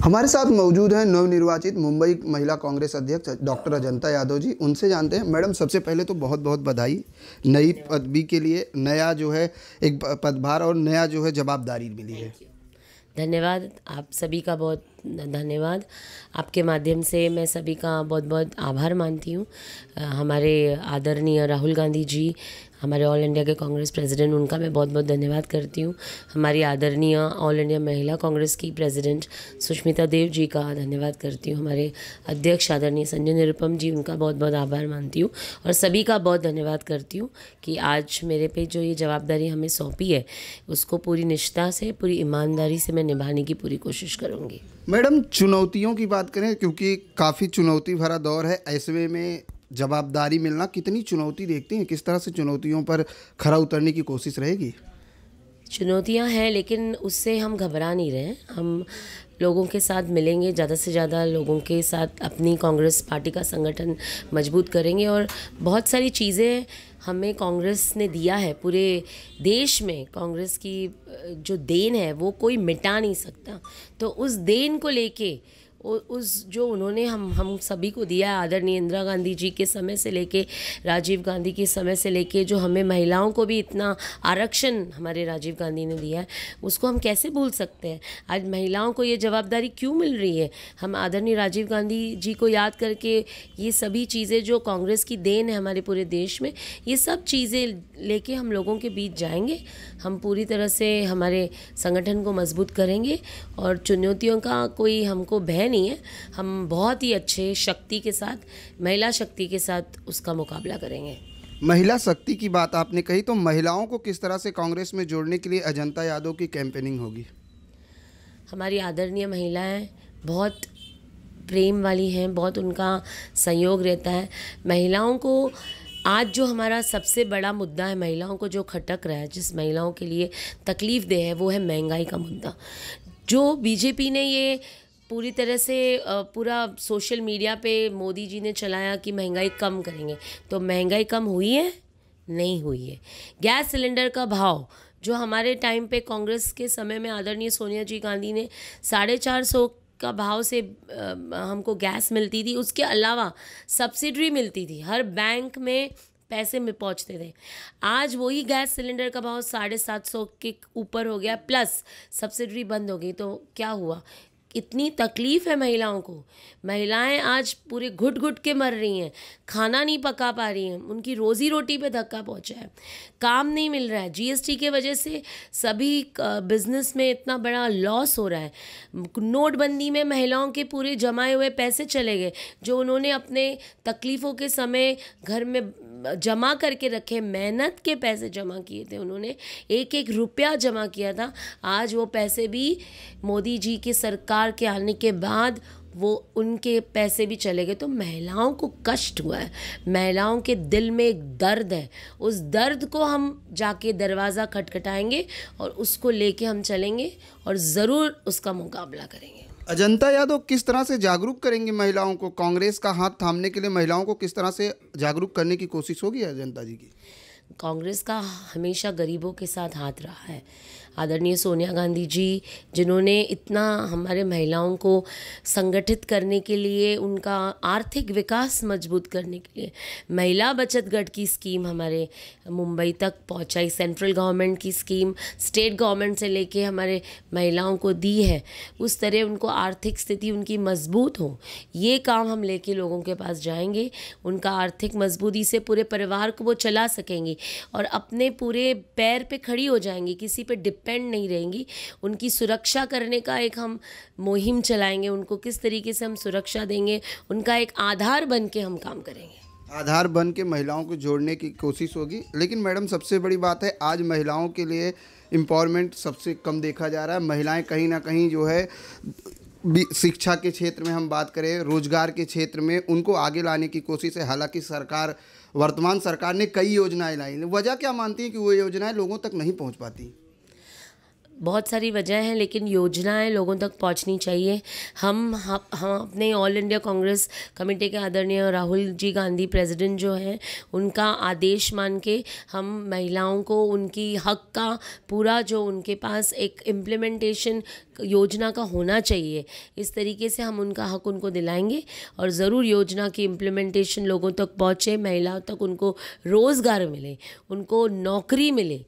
हमारे साथ मौजूद हैं नवनिर्वाचित मुंबई महिला कांग्रेस अध्यक्ष डॉक्टर अजंता यादव जी। उनसे जानते हैं। मैडम, सबसे पहले तो बहुत बहुत बधाई नई पदवी के लिए। नया जो है एक पदभार और नया जो है जवाबदारी मिली है। धन्यवाद, आप सभी का बहुत धन्यवाद। आपके माध्यम से मैं सभी का बहुत बहुत आभार मानती हूँ। हमारे आदरणीय राहुल गांधी जी, हमारे ऑल इंडिया के कांग्रेस प्रेसिडेंट, उनका मैं बहुत बहुत धन्यवाद करती हूँ। हमारी आदरणीय ऑल इंडिया महिला कांग्रेस की प्रेसिडेंट सुष्मिता देव जी का धन्यवाद करती हूँ। हमारे अध्यक्ष आदरणीय संजय निरुपम जी, उनका बहुत बहुत आभार मानती हूँ। और सभी का बहुत धन्यवाद करती हूँ कि आज मेरे पे जो ये जवाबदारी हमें सौंपी है, उसको पूरी निष्ठा से, पूरी ईमानदारी से मैं निभाने की पूरी कोशिश करूँगी। मैडम, चुनौतियों की बात करें, क्योंकि काफ़ी चुनौती भरा दौर है, ऐसे में जवाबदारी मिलना, कितनी चुनौती देखती हैं? किस तरह से चुनौतियों पर खरा उतरने की कोशिश रहेगी? चुनौतियां हैं, लेकिन उससे हम घबरा नहीं रहे हैं। हम लोगों के साथ मिलेंगे, ज़्यादा से ज़्यादा लोगों के साथ अपनी कांग्रेस पार्टी का संगठन मजबूत करेंगे। और बहुत सारी चीज़ें हमें कांग्रेस ने दिया है, पूरे देश में कांग्रेस की जो देन है वो कोई मिटा नहीं सकता। तो उस देन को लेके, उस जो उन्होंने हम सभी को दिया है, आदरणीय इंदिरा गांधी जी के समय से लेके राजीव गांधी के समय से लेके, जो हमें महिलाओं को भी इतना आरक्षण हमारे राजीव गांधी ने दिया है, उसको हम कैसे भूल सकते हैं। आज महिलाओं को ये जवाबदारी क्यों मिल रही है? हम आदरणीय राजीव गांधी जी को याद करके ये सभी चीज़ें जो कांग्रेस की देन है हमारे पूरे देश में, ये सब चीज़ें लेके हम लोगों के बीच जाएंगे। हम पूरी तरह से हमारे संगठन को मजबूत करेंगे और चुनौतियों का कोई हमको भय नहीं है। हम बहुत ही अच्छे शक्ति के साथ, महिला शक्ति के साथ उसका मुकाबला करेंगे। महिला शक्ति की बात आपने कही, तो महिलाओं को किस तरह से कांग्रेस में जोड़ने के लिए अजंता यादव की कैंपेनिंग होगी? हमारी आदरणीय महिलाएं बहुत प्रेम वाली हैं, बहुत उनका सहयोग रहता है। महिलाओं को आज जो हमारा सबसे बड़ा मुद्दा है, महिलाओं को जो खटक रहा है, जिस महिलाओं के लिए तकलीफ दे है, वो है महंगाई का मुद्दा। जो बीजेपी ने ये पूरी तरह से पूरा सोशल मीडिया पे मोदी जी ने चलाया कि महंगाई कम करेंगे, तो महंगाई कम हुई है? नहीं हुई है। गैस सिलेंडर का भाव जो हमारे टाइम पे कांग्रेस के समय में आदरणीय सोनिया जी गांधी ने 450 का भाव से हमको गैस मिलती थी, उसके अलावा सब्सिडी मिलती थी, हर बैंक में पैसे में पहुंचते थे। आज वही गैस सिलेंडर का भाव 750 के ऊपर हो गया, प्लस सब्सिडी बंद हो गई। तो क्या हुआ? इतनी तकलीफ़ है महिलाओं को। महिलाएं आज पूरे घुट घुट के मर रही हैं, खाना नहीं पका पा रही हैं, उनकी रोज़ी रोटी पे धक्का पहुंचा है, काम नहीं मिल रहा है। जीएसटी के वजह से सभी बिजनेस में इतना बड़ा लॉस हो रहा है। नोटबंदी में महिलाओं के पूरे जमाए हुए पैसे चले गए, जो उन्होंने अपने तकलीफ़ों के समय घर में जमा करके रखे, मेहनत के पैसे जमा किए थे, उन्होंने एक एक रुपया जमा किया था। आज वो पैसे भी मोदी जी की सरकार के आने के बाद वो उनके पैसे भी चले गए। तो महिलाओं को कष्ट हुआ है, महिलाओं के दिल में एक दर्द है। उस दर्द को हम जाके दरवाज़ा खटखटाएंगे और उसको लेके हम चलेंगे और ज़रूर उसका मुकाबला करेंगे। अजंता यादव किस तरह से जागरूक करेंगे महिलाओं को? कांग्रेस का हाथ थामने के लिए महिलाओं को किस तरह से जागरूक करने की कोशिश होगी अजंता जी की? कांग्रेस का हमेशा गरीबों के साथ हाथ रहा है। आदरणीय सोनिया गांधी जी, जिन्होंने इतना हमारे महिलाओं को संगठित करने के लिए, उनका आर्थिक विकास मजबूत करने के लिए महिला बचत गट की स्कीम हमारे मुंबई तक पहुंचाई, सेंट्रल गवर्नमेंट की स्कीम स्टेट गवर्नमेंट से लेके हमारे महिलाओं को दी है। उस तरह उनको आर्थिक स्थिति उनकी मजबूत हो, ये काम हम लेके लोगों के पास जाएंगे। उनका आर्थिक मजबूती से पूरे परिवार को वो चला सकेंगी और अपने पूरे पैर पे खड़ी हो जाएंगी, किसी पे डिपेंड नहीं रहेंगी। उनकी सुरक्षा करने का एक हम मुहिम चलाएंगे, उनको किस तरीके से हम सुरक्षा देंगे, उनका एक आधार बन के हम काम करेंगे। आधार बन के महिलाओं को जोड़ने की कोशिश होगी। लेकिन मैडम, सबसे बड़ी बात है, आज महिलाओं के लिए एम्पावरमेंट सबसे कम देखा जा रहा है। महिलाएं कहीं ना कहीं जो है शिक्षा के क्षेत्र में हम बात करें, रोजगार के क्षेत्र में उनको आगे लाने की कोशिश है। हालांकि वर्तमान सरकार ने कई योजनाएं लाई, वजह क्या मानती है कि वो योजनाएं लोगों तक नहीं पहुंच पाती? बहुत सारी वजह हैं, लेकिन योजनाएं लोगों तक पहुंचनी चाहिए। हम अपने ऑल इंडिया कांग्रेस कमेटी के आदरणीय राहुल जी गांधी प्रेसिडेंट जो हैं, उनका आदेश मान के हम महिलाओं को उनकी हक का पूरा, जो उनके पास एक इम्प्लीमेंटेशन योजना का होना चाहिए, इस तरीके से हम उनका हक उनको दिलाएंगे। और ज़रूर योजना की इम्प्लीमेंटेशन लोगों तक पहुँचे, महिलाओं तक उनको रोज़गार मिले, उनको नौकरी मिले।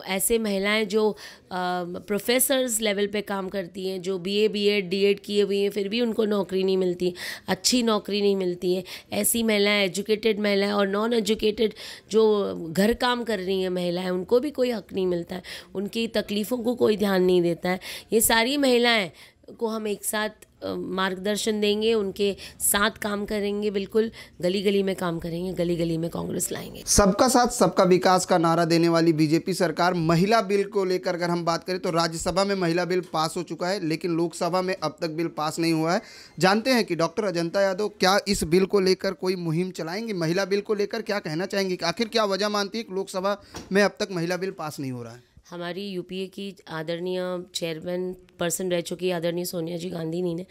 ऐसे महिलाएं जो प्रोफेसर्स लेवल पे काम करती हैं, जो बीए बीएड डीएड किए हुए हैं, फिर भी उनको नौकरी नहीं मिलती, अच्छी नौकरी नहीं मिलती है, ऐसी महिलाएं, एजुकेटेड महिलाएं और नॉन एजुकेटेड जो घर काम कर रही हैं महिलाएं, उनको भी कोई हक नहीं मिलता है, उनकी तकलीफ़ों को कोई ध्यान नहीं देता है। ये सारी महिलाएं को हम एक साथ मार्गदर्शन देंगे, उनके साथ काम करेंगे, बिल्कुल गली गली में काम करेंगे, गली गली में कांग्रेस लाएंगे। सबका साथ सबका विकास का नारा देने वाली बीजेपी सरकार महिला बिल को लेकर अगर हम बात करें तो राज्यसभा में महिला बिल पास हो चुका है, लेकिन लोकसभा में अब तक बिल पास नहीं हुआ है। जानते हैं कि डॉक्टर अजंता यादव क्या इस बिल को लेकर कोई मुहिम चलाएंगी, महिला बिल को लेकर क्या कहना चाहेंगी, आखिर क्या वजह मानती है कि लोकसभा में अब तक महिला बिल पास नहीं हो रहा है? हमारी यूपीए की आदरणीय चेयरमैन पर्सन रह चुकी आदरणीय सोनिया जी गांधी जी ने,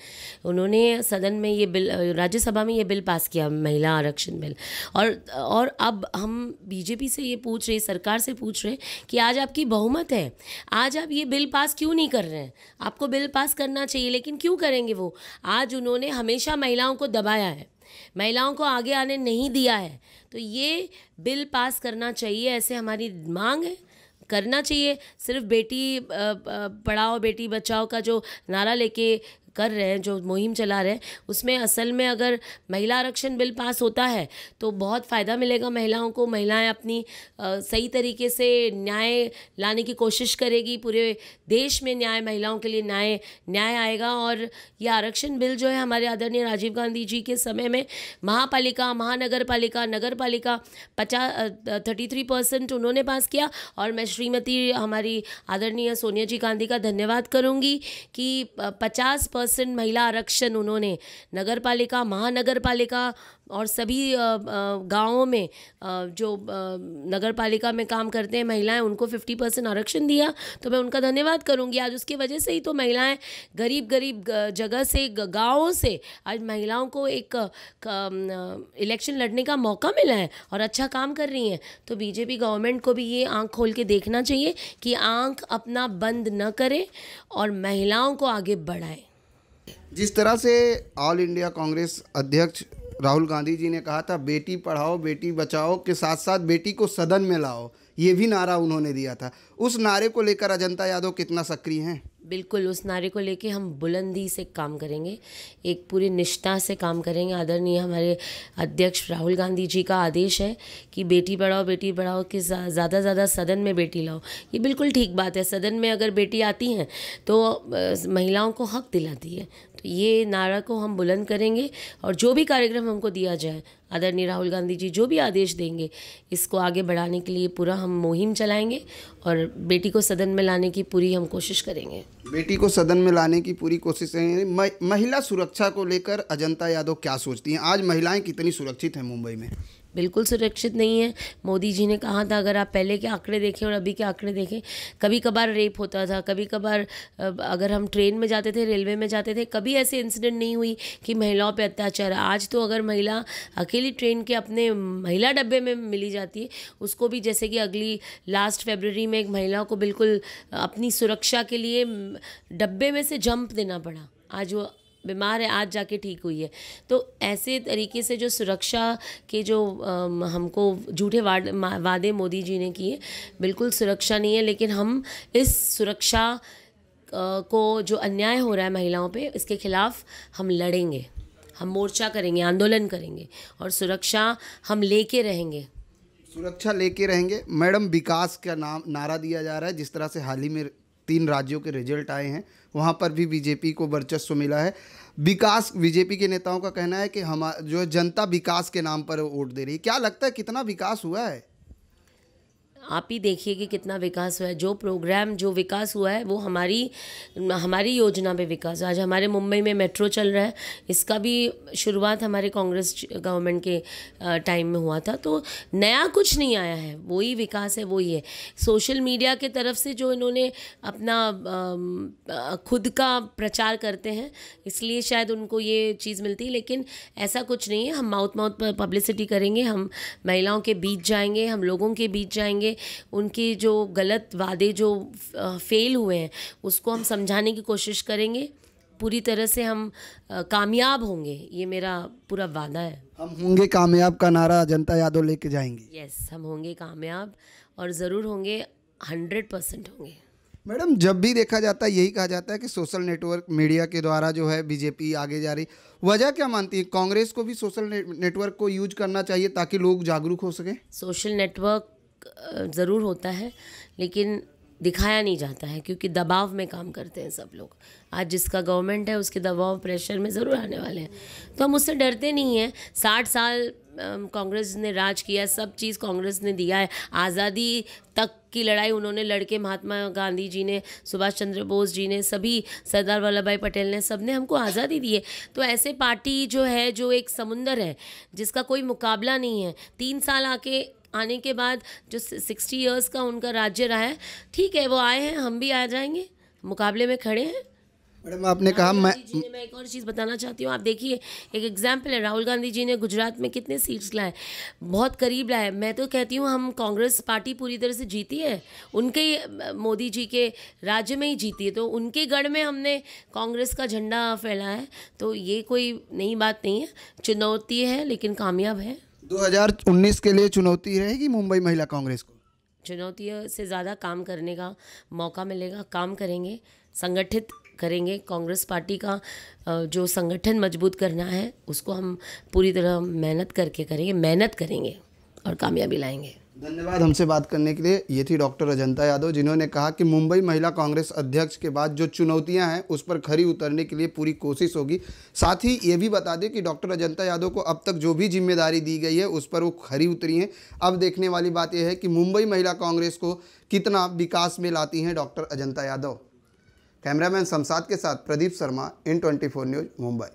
उन्होंने सदन में ये बिल, राज्यसभा में ये बिल पास किया, महिला आरक्षण बिल। और अब हम बीजेपी से ये पूछ रहे, सरकार से पूछ रहे कि आज आपकी बहुमत है, आज आप ये बिल पास क्यों नहीं कर रहे हैं? आपको बिल पास करना चाहिए, लेकिन क्यों करेंगे वो? आज उन्होंने हमेशा महिलाओं को दबाया है, महिलाओं को आगे आने नहीं दिया है, तो ये बिल पास करना चाहिए, ऐसे हमारी मांग है, करना चाहिए। सिर्फ बेटी पढ़ाओ बेटी बचाओ का जो नारा लेके कर रहे हैं, जो मुहिम चला रहे हैं, उसमें असल में अगर महिला आरक्षण बिल पास होता है तो बहुत फ़ायदा मिलेगा महिलाओं को। महिलाएं अपनी सही तरीके से न्याय लाने की कोशिश करेगी, पूरे देश में न्याय, महिलाओं के लिए न्याय आएगा। और ये आरक्षण बिल जो है हमारे आदरणीय राजीव गांधी जी के समय में महापालिका, महानगर पालिका, नगर पालिका 33% उन्होंने पास किया। और मैं श्रीमती हमारी आदरणीय सोनिया जी गांधी का धन्यवाद करूँगी कि 50% महिला आरक्षण उन्होंने नगर पालिका, महानगर पालिका और सभी गाँवों में जो नगर पालिका में काम करते हैं महिलाएं, उनको 50% आरक्षण दिया, तो मैं उनका धन्यवाद करूंगी। आज उसकी वजह से ही तो महिलाएं गरीब जगह से, गाँवों से आज महिलाओं को एक इलेक्शन लड़ने का मौका मिला है और अच्छा काम कर रही हैं। तो बीजेपी गवर्नमेंट को भी ये आंख खोल के देखना चाहिए कि आंख अपना बंद न करे और महिलाओं को आगे बढ़ाए। जिस तरह से ऑल इंडिया कांग्रेस अध्यक्ष राहुल गांधी जी ने कहा था बेटी पढ़ाओ बेटी बचाओ के साथ साथ बेटी को सदन में लाओ, ये भी नारा उन्होंने दिया था, उस नारे को लेकर अजंता यादव कितना सक्रिय हैं? बिल्कुल, उस नारे को लेके हम बुलंदी से काम करेंगे, एक पूरी निष्ठा से काम करेंगे। आदरणीय हमारे अध्यक्ष राहुल गांधी जी का आदेश है कि बेटी पढ़ाओ कि ज़्यादा ज़्यादा सदन में बेटी लाओ। ये बिल्कुल ठीक बात है, सदन में अगर बेटी आती हैं तो महिलाओं को हक दिलाती है। तो ये नारा को हम बुलंद करेंगे और जो भी कार्यक्रम हमको दिया जाए, आदरणीय राहुल गांधी जी जो भी आदेश देंगे, इसको आगे बढ़ाने के लिए पूरा हम मुहिम चलाएंगे और बेटी को सदन में लाने की पूरी हम कोशिश करेंगे। बेटी को सदन में लाने की पूरी कोशिश करेंगे। महिला सुरक्षा को लेकर अजंता यादव क्या सोचती हैं? आज महिलाएं कितनी सुरक्षित हैं मुंबई में? बिल्कुल सुरक्षित नहीं है। मोदी जी ने कहा था, अगर आप पहले के आंकड़े देखें और अभी के आंकड़े देखें, कभी कभार रेप होता था, कभी कभार अगर हम ट्रेन में जाते थे, रेलवे में जाते थे, कभी ऐसे इंसिडेंट नहीं हुई कि महिलाओं पे अत्याचार। आज तो अगर महिला अकेली ट्रेन के अपने महिला डब्बे में मिली जाती है, उसको भी, जैसे कि अगली लास्ट फरवरी में एक महिला को बिल्कुल अपनी सुरक्षा के लिए डब्बे में से जंप देना पड़ा। आज वो बीमार है, आज जाके ठीक हुई है। तो ऐसे तरीके से जो सुरक्षा के जो हमको झूठे वादे मोदी जी ने किए, बिल्कुल सुरक्षा नहीं है। लेकिन हम इस सुरक्षा को जो अन्याय हो रहा है महिलाओं पे, इसके खिलाफ हम लड़ेंगे, हम मोर्चा करेंगे, आंदोलन करेंगे और सुरक्षा हम लेके रहेंगे। सुरक्षा लेके रहेंगे। मैडम, विकास का नारा दिया जा रहा है। जिस तरह से हाल ही में 3 राज्यों के रिजल्ट आए हैं, वहाँ पर भी बीजेपी को वर्चस्व मिला है। विकास, बीजेपी के नेताओं का कहना है कि हम जो जनता विकास के नाम पर वोट दे रही है। क्या लगता है कितना विकास हुआ है? आप ही देखिए कि कितना विकास हुआ है। जो प्रोग्राम जो विकास हुआ है वो हमारी योजना पे विकास। आज हमारे मुंबई में मेट्रो चल रहा है, इसका भी शुरुआत हमारे कांग्रेस गवर्नमेंट के टाइम में हुआ था। तो नया कुछ नहीं आया है, वही विकास है, वही है। सोशल मीडिया के तरफ से जो इन्होंने अपना खुद का प्रचार करते हैं, इसलिए शायद उनको ये चीज़ मिलती है, लेकिन ऐसा कुछ नहीं है। हम माउथ पब्लिसिटी करेंगे, हम महिलाओं के बीच जाएंगे, हम लोगों के बीच जाएंगे, उनके जो गलत वादे जो फेल हुए हैं उसको हम समझाने की कोशिश करेंगे। पूरी तरह से हम कामयाब होंगे, ये मेरा पूरा वादा है। हम होंगे कामयाब का नारा अजंता यादव लेके जाएंगे। यस, हम होंगे कामयाब और ज़रूर होंगे, 100% होंगे। मैडम, जब भी देखा जाता है यही कहा जाता है कि सोशल नेटवर्क मीडिया के द्वारा जो है बीजेपी आगे जा रही, वजह क्या मानती है? कांग्रेस को भी सोशल नेटवर्क को यूज करना चाहिए ताकि लोग जागरूक हो सकें। सोशल नेटवर्क ज़रूर होता है, लेकिन दिखाया नहीं जाता है, क्योंकि दबाव में काम करते हैं सब लोग। आज जिसका गवर्नमेंट है उसके दबाव प्रेशर में ज़रूर आने वाले हैं, तो हम उससे डरते नहीं हैं। 60 साल कांग्रेस ने राज किया, सब चीज़ कांग्रेस ने दिया है। आज़ादी तक की लड़ाई उन्होंने लड़के, महात्मा गांधी जी ने, सुभाष चंद्र बोस जी ने, सभी, सरदार वल्लभ भाई पटेल ने, सब ने हमको आज़ादी दी है। तो ऐसे पार्टी जो है, जो एक समुंदर है जिसका कोई मुकाबला नहीं है, 3 साल आने के बाद जो 60 इयर्स का उनका राज्य रहा है, ठीक है, वो आए हैं, हम भी आ जाएंगे, मुकाबले में खड़े हैं। मैडम, आपने कहा मैं एक और चीज़ बताना चाहती हूँ। आप देखिए, एक एग्जाम्पल है, राहुल गांधी जी ने गुजरात में कितने सीट्स लाए, बहुत करीब लाए। मैं तो कहती हूँ हम कांग्रेस पार्टी पूरी तरह से जीती है, उनके मोदी जी के राज्य में ही जीती है, तो उनके गढ़ में हमने कांग्रेस का झंडा फैलाया है। तो ये कोई नई बात नहीं है, चुनौती है लेकिन कामयाब है। 2019 के लिए चुनौती रहेगी मुंबई महिला कांग्रेस को? चुनौती से ज़्यादा काम करने का मौका मिलेगा। काम करेंगे, संगठित करेंगे। कांग्रेस पार्टी का जो संगठन मजबूत करना है उसको हम पूरी तरह मेहनत करके करेंगे, मेहनत करेंगे और कामयाबी लाएंगे। धन्यवाद हमसे बात करने के लिए। ये थी डॉक्टर अजंता यादव, जिन्होंने कहा कि मुंबई महिला कांग्रेस अध्यक्ष के बाद जो चुनौतियां हैं उस पर खरी उतरने के लिए पूरी कोशिश होगी। साथ ही ये भी बता दें कि डॉक्टर अजंता यादव को अब तक जो भी जिम्मेदारी दी गई है उस पर वो खरी उतरी हैं। अब देखने वाली बात यह है कि मुंबई महिला कांग्रेस को कितना विकास में लाती हैं डॉक्टर अजंता यादव। कैमरामैन शमशाद के साथ प्रदीप शर्मा, N24 न्यूज़, मुंबई।